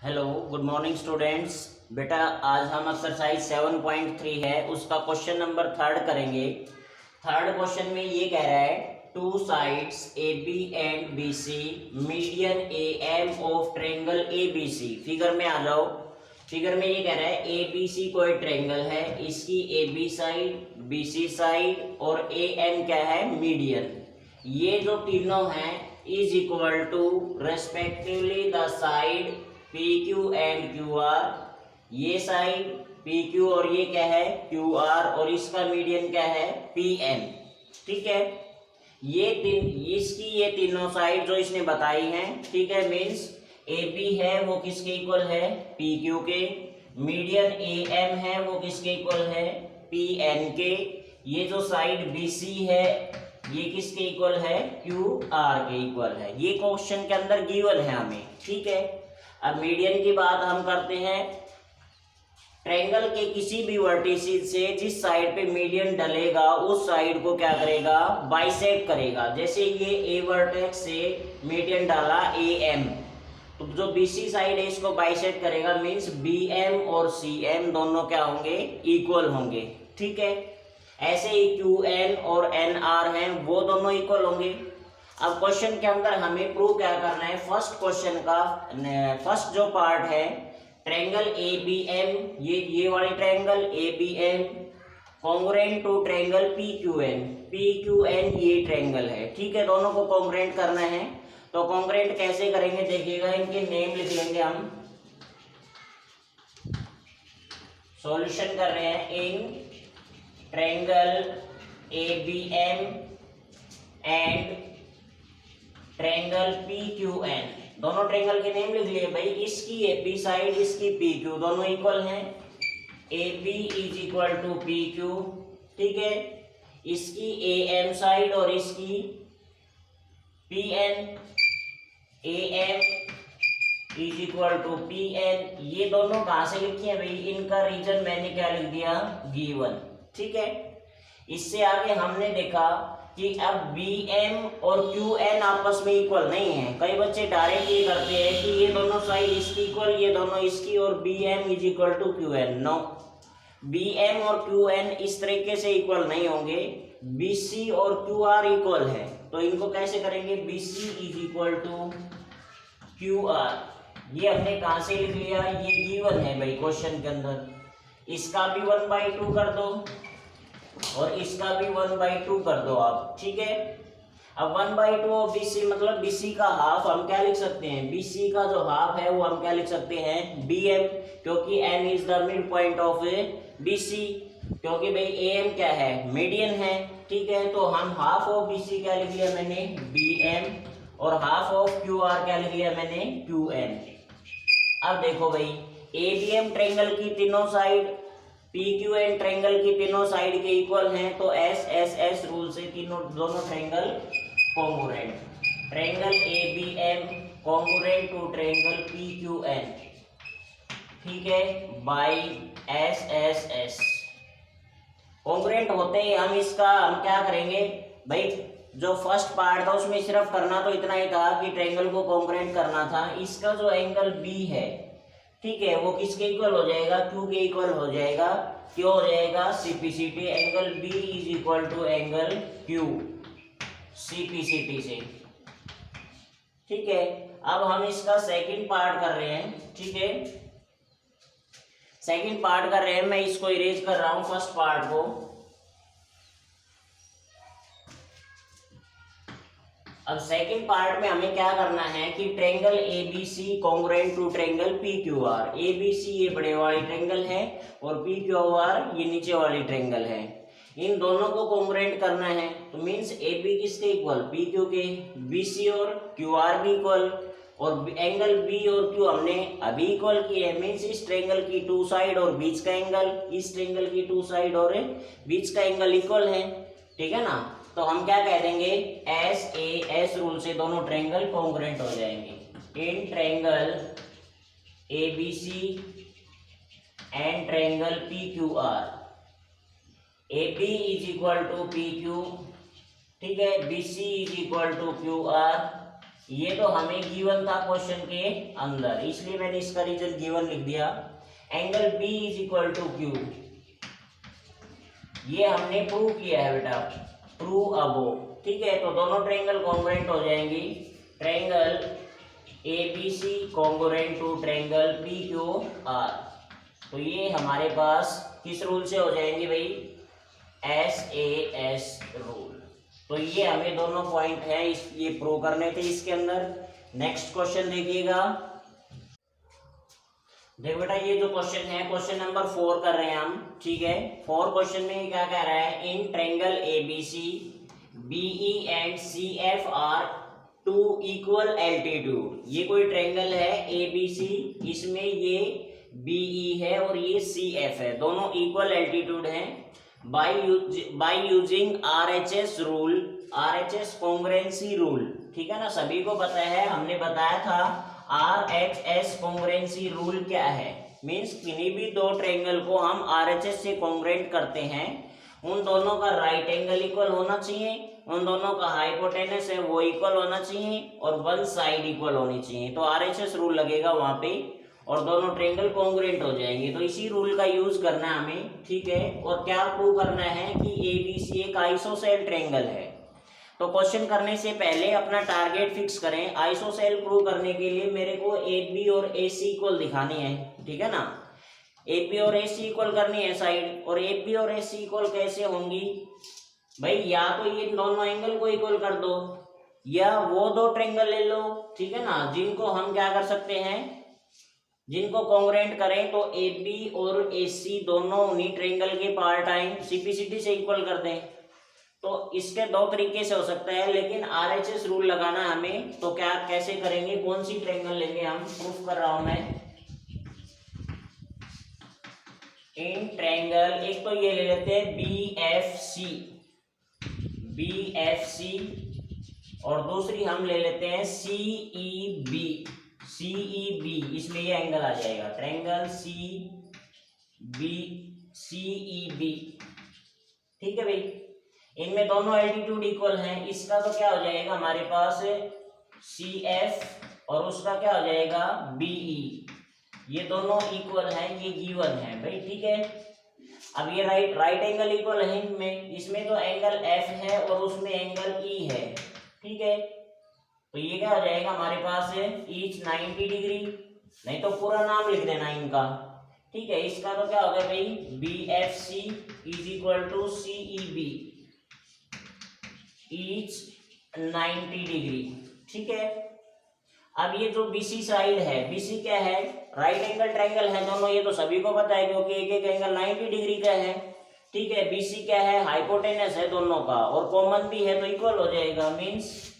Hello good morning students. बेटा आज हम एक्सरसाइज 7.3 है उसका क्वेश्चन नंबर थर्ड करेंगे। थर्ड क्वेश्चन में ये कह रहा है two sides A B and B C median A M of triangle A B C. Figure में आ जाओ। फिगर में ये कह रहा है ए बी सी कोई ट्रायंगल है, इसकी A B side, B C side और ए एम क्या है, मीडियन। ये जो तीनों हैं is equal to respectively the side P Q and Q R. ये साइड पी क्यू और ये क्या है क्यू आर, और इसका मीडियन क्या है पी एम। ठीक है, ये तीनों साइड जो इसने बताई हैं, ठीक है, मीन्स ए बी है वो किसके इक्वल है, पी क्यू के। मीडियन ए एम है वो किसके इक्वल है, पी एन के। ये जो साइड बी सी है ये किसके इक्वल है, क्यू आर के इक्वल है। ये क्वेश्चन के अंदर गिवन है हमें। ठीक है, अब मीडियन की बात हम करते हैं। ट्रायंगल के किसी भी वर्टिसेस से जिस साइड पे मीडियन डलेगा उस साइड को क्या करेगा, बाइसेक्ट करेगा। जैसे ये ए वर्टेक्स से मीडियन डाला ए एम, तो जो बीसी साइड है इसको बाइसेक्ट करेगा, मींस बी एम और सी एम दोनों क्या होंगे, इक्वल होंगे। ठीक है, ऐसे ही क्यू एन और एन आर हैं वो दोनों इक्वल होंगे। अब क्वेश्चन के अंदर हमें प्रूव क्या करना है, फर्स्ट क्वेश्चन का फर्स्ट जो पार्ट है ट्रायंगल ए बी एम, ये वाली triangle A B M congruent to triangle P Q N ये ट्रायंगल है। ठीक है, दोनों को कॉन्ग्रुएंट करना है। तो कॉन्ग्रुएंट कैसे करेंगे देखिएगा, इनके नेम लिख लेंगे हम। सॉल्यूशन कर रहे हैं in triangle A B M and triangle P Q N. दोनों ट्रायंगल के नेम लिख लिए भाई। इसकी ए बी साइड, इसकी पी क्यू, दोनों इक्वल हैं। A B is equal to P Q. ठीक है, इसकी ए एम साइड और इसकी P N, A M is equal to P N. ये दोनों कहां से लिखी है भाई, इनका रीजन मैंने क्या लिख दिया, गिवन। ठीक है, इससे आगे हमने देखा कि अब बी एम और क्यू एन आपस में इक्वल नहीं है। कई बच्चे डायरेक्ट ये करते हैं कि ये दोनों साइड इसकी इक्वल, ये दोनों इसकी, और B M is equal to Q N. No, B M और क्यू एन इस तरीके से इक्वल नहीं होंगे। बी सी और क्यू आर इक्वल है, तो इनको कैसे करेंगे, B C is equal to Q R. ये हमने कहां से लिख लिया, ये गिवन है भाई क्वेश्चन के अंदर। इसका भी 1/2 कर दो और इसका भी 1/2 कर दो आप। ठीक है, अब 1/2 ऑफ BC मतलब BC का हाफ हम क्या लिख सकते हैं, BC का जो हाफ है वो हम क्या लिख सकते हैं, BM, क्योंकि M is the mid point of BC, क्योंकि भाई AM क्या है, मीडियन है। ठीक है, तो हम हाफ ऑफ BC क्या लिख लिया मैंने, BM, और हाफ ऑफ QR क्या लिख लिया मैंने, QN। अब देखो भाई ABM ट्रायंगल की तीनों side, P Q N triangle की तीनों साइड के इक्वल हैं, तो एस एस एस रूल से दोनों triangle congruent. Triangle A B M congruent to triangle P Q N. ठीक है, by S S S congruent होते ही हम क्या करेंगे भाई, जो फर्स्ट पार्ट था उसमें सिर्फ करना तो इतना ही था कि ट्रायंगल को कॉन्ग्रुएंट करना था। इसका जो एंगल बी है, ठीक है, वो किसके इक्वल हो जाएगा, क्यू के इक्वल हो जाएगा। क्यों हो जाएगा, CPCT. Angle B is equal to angle Q CPCT से। ठीक है, अब हम इसका सेकंड पार्ट कर रहे हैं। ठीक है, सेकंड पार्ट कर रहे हैं, मैं इसको इरेज कर रहा हूं फर्स्ट पार्ट को। अब सेकंड पार्ट में हमें क्या करना है कि triangle ABC congruent to triangle PQR। ABC ये बड़े वाली ट्रायंगल है और PQR ये नीचे वाली ट्रायंगल है। इन दोनों को कॉन्ग्रुएंट करना है, तो मींस AB किसके इक्वल, PQ के। BC और QR भी इक्वल, और एंगल B और Q हमने अभी इक्वल किए हैं, मींस इस ट्रायंगल की टू साइड और बीच का एंगल, इस ट्रायंगल की टू साइड और बीच का एंगल इक्वल है। ठीक है ना, तो हम क्या कह देंगे, एस ए एस रूल से दोनों ट्रायंगल कॉन्ग्रुएंट हो जाएंगे। In triangle ABC and triangle PQR, AB is equal to PQ, ठीक है, BC is equal to QR, ये तो हमें गिवन था क्वेश्चन के अंदर, इसलिए मैंने इसका रीजन गिवन लिख दिया। Angle B is equal to Q, ये हमने प्रूव किया है बेटा, प्रूव अबो। ठीक है, तो दोनों ट्रायंगल कॉन्ग्रुएंट हो जाएंगी। Triangle ABC congruent to triangle PQR, तो ये हमारे पास किस रूल से हो जाएंगे भाई, एस रूल। तो ये हमें दोनों पॉइंट है ये प्रूव करने थे इसके अंदर। नेक्स्ट क्वेश्चन देखिएगा। देखो बेटा, ये जो क्वेश्चन है क्वेश्चन नंबर 4 कर रहे हैं हम। ठीक है, 4 क्वेश्चन में क्या कह रहा है, in triangle ABC BE and CF are two equal altitude. ये कोई ट्रायंगल है एबीसी, इसमें ये बीई है और ये सीएफ है, दोनों इक्वल एल्टीट्यूड हैं। By using RHS rule, RHS congruency rule. ठीक है ना, सभी को पता है, हमने बताया था आरएचएस कॉन्ग्रुएंसी रूल क्या है। मींस किन्हीं भी दो ट्रायंगल को हम आरएचएस से कॉन्ग्रुएंट करते हैं, उन दोनों का राइट एंगल इक्वल होना चाहिए, उन दोनों का हाइपोटेनस है वो इक्वल होना चाहिए और वन साइड इक्वल होनी चाहिए, तो आरएचएस रूल लगेगा वहां पे और दोनों ट्रायंगल कॉन्ग्रुएंट हो जाएंगे। तो इसी रूल का यूज करना है हमें। ठीक है, और क्या प्रूव करना है कि एबीसी एक आइसोसेल ट्रायंगल है। तो क्वेश्चन करने से पहले अपना टारगेट फिक्स करें। आइसोसेल प्रूव करने के लिए मेरे को एबी और एसी इक्वल दिखानी है। ठीक है ना, एबी और एसी इक्वल करनी है साइड, और एबी और एसी इक्वल कैसे होंगी भाई, या तो ये दोनों एंगल को इक्वल कर दो या वो दो ट्रायंगल ले लो। ठीक है ना, जिनको हम क्या कर सकते हैं, जिनको कॉन्ग्रुएंट करें तो ए बी और ए सी दोनों उन्हीं ट्रायंगल के पार्ट आए, सीपीसीटी से इक्वल कर दें। तो इसके दो तरीके से हो सकता है, लेकिन आरएचएस रूल लगाना हमें, तो क्या कैसे करेंगे, कौन सी ट्रायंगल लेंगे हम, प्रूफ कर रहा हूं मैं। इन ट्रायंगल एक तो ये ले लेते हैं बी एफ सी और दूसरी हम ले लेते हैं सीई बी, इसमें ये एंगल आ जाएगा, ट्रायंगल सीई बी। ठीक है भाई, इनमें दोनों एल्टीट्यूड इक्वल हैं। इसका तो क्या हो जाएगा हमारे पास सी एफ और उसका क्या हो जाएगा बीई, ये दोनों इक्वल हैं, ये गिवन है भाई। ठीक है, अब ये राइट एंगल इक्वल है इनमें, इसमें तो एंगल एफ है और उसमें एंगल ई है। ठीक है, तो ये क्या हो जाएगा हमारे पास ईच 90 डिग्री, नहीं तो पूरा नाम लिख देना इनका। ठीक है, इसका तो क्या हो गया भाई, B F C is equal to CE B each 90 degree. ठीक है, अब ये जो बीसी साइड है, बीसी क्या है, राइट एंगल ट्रायंगल है दोनों, ये तो सभी को पता है क्योंकि एक एक एंगल 90 डिग्री का है। ठीक है, बीसी क्या है, हाइपोटेनस है दोनों का और कॉमन भी है तो इक्वल हो जाएगा, मींस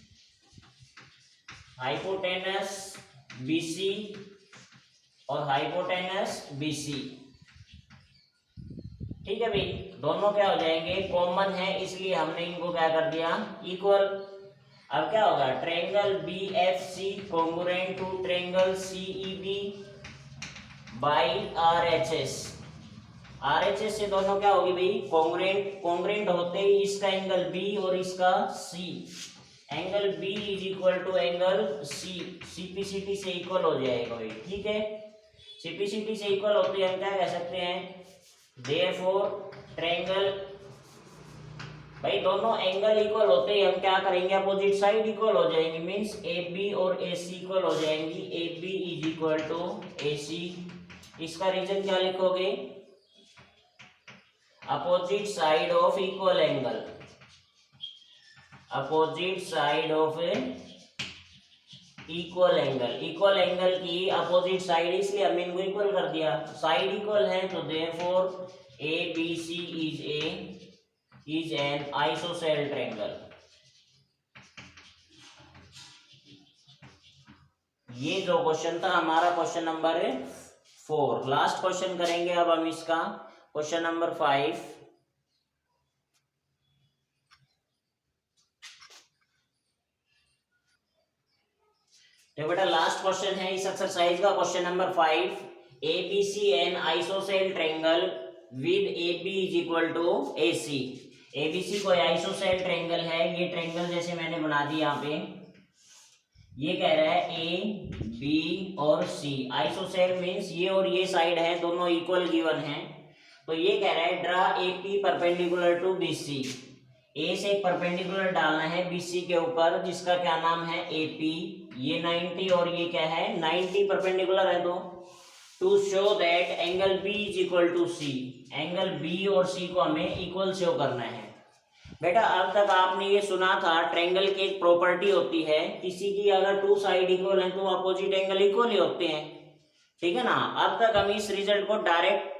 हाइपोटेनस बीसी और हाइपोटेनस बीसी। ठीक है भाई, दोनों क्या हो जाएंगे, कॉमन है, इसलिए हमने इनको क्या कर दिया, इक्वल। अब क्या होगा, triangle B F C congruent to triangle CE B by RHS. RHS से दोनों क्या होगी भाई, कॉन्ग्रुएंट होते ही इसका एंगल बी और इसका C, angle B is equal to angle C, CPCT से इक्वल हो जाएगा भाई। ठीक है, सीपीसीटी से इक्वल होते हैं, हम क्या कह सकते हैं, देयरफॉर ट्रायंगल, भाई दोनों एंगल इक्वल होते ही हम क्या करेंगे, अपोजिट साइड इक्वल हो जाएंगे, मींस ए बी और ए सी इक्वल हो जाएंगी, A B is equal to A C. इसका रीजन क्या लिखोगे, opposite side of equal angle, opposite side of equal angle की अपोजिट साइड, इसलिए हमने इनको इक्वल कर दिया, साइड इक्वल है तो therefore A B C is an isosceles triangle. ये जो क्वेश्चन था हमारा क्वेश्चन नंबर 4। लास्ट क्वेश्चन करेंगे अब हम इसका, क्वेश्चन नंबर 5। तो बेटा लास्ट क्वेश्चन है इस एक्सरसाइज का, question number 5। A B C an isosceles triangle with A B is equal to A C. ABC कोई आइसोसेल ट्रायंगल है, ये ट्रायंगल जैसे मैंने बना दी यहाँ पे, ये कह रहा है ए बी और सी आइसोसेल मीन्स ये और ये साइड है दोनों इक्वल गिवन है। तो ये कह रहा है draw A P perpendicular to B C, A से एक परपेंडिकुलर डालना है बी सी के ऊपर जिसका क्या नाम है ए पी, ये 90 और ये क्या है 90 परपेंडिकुलर है। तो to show that angle B is equal to C, angle B और सी को हमें इक्वल शो करना है। बेटा अब तक आपने ये सुना था ट्रायंगल की एक प्रॉपर्टी होती है किसी की अगर टू साइड इक्वल है तो अपोजिट एंगल इक्वल ही होते हैं, ठीक है ना। अब तक हम इस रिजल्ट को डायरेक्ट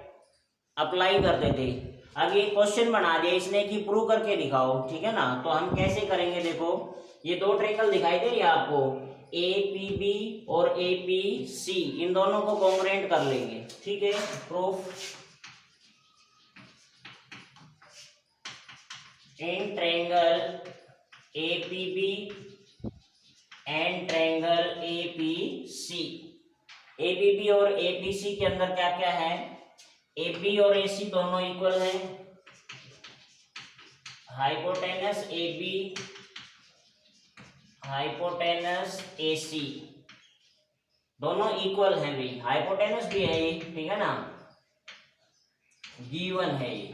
अप्लाई करते थे, अब ये क्वेश्चन बना दिया इसने कि प्रूव करके दिखाओ, ठीक है ना। तो हम कैसे करेंगे, देखो ये दो ट्रायंगल दिखाई दे रही है आपको ए पी बी और ए पी सी, इन दोनों को कॉन्ग्रुएंट कर लेंगे, ठीक है। Proof in triangle APB and triangle APC, APB और APC के अंदर क्या क्या है, AB और AC दोनों इक्वल है, हाइपोटेनस AB हाइपोटेनस AC दोनों इक्वल है भाई, हाइपोटेनस भी है ये, ठीक है ना, गिवन है ये।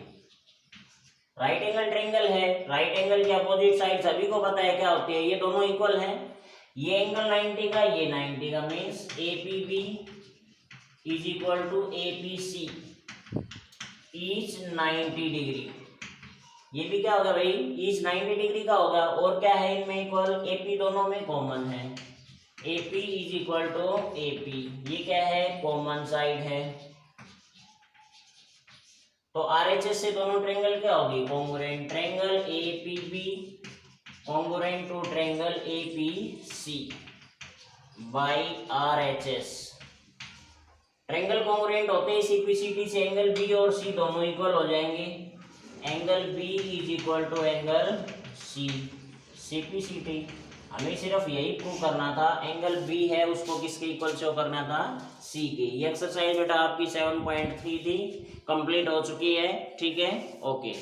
राइट एंगल ट्रायंगल है, राइट एंगल की अपोजिट साइड सभी को पता है क्या होती है, ये दोनों इक्वल हैं, ये एंगल 90 का ये 90 का means APB is equal to APC is 90 degree, ये भी क्या होगा भाई इज 90 डिग्री का होगा। और क्या है इनमें इक्वल, AP दोनों में कॉमन है, AP is equal to AP, ये क्या है कॉमन साइड है। तो RHS से दोनों ट्रायंगल क्या होगी congruent, triangle APB congruent to triangle APC by RHS। Triangle congruent होते ही CPCT से एंगल B और C दोनों इक्वल हो जाएंगे, angle B is equal to angle C। CPCT हमें सिर्फ यही प्रूव करना था, एंगल B है उसको किसके इक्वल शो करना था C के। ये एक्सरसाइज बेटा आपकी 7.3 थी, कंप्लीट हो चुकी है, ठीक है, ओके।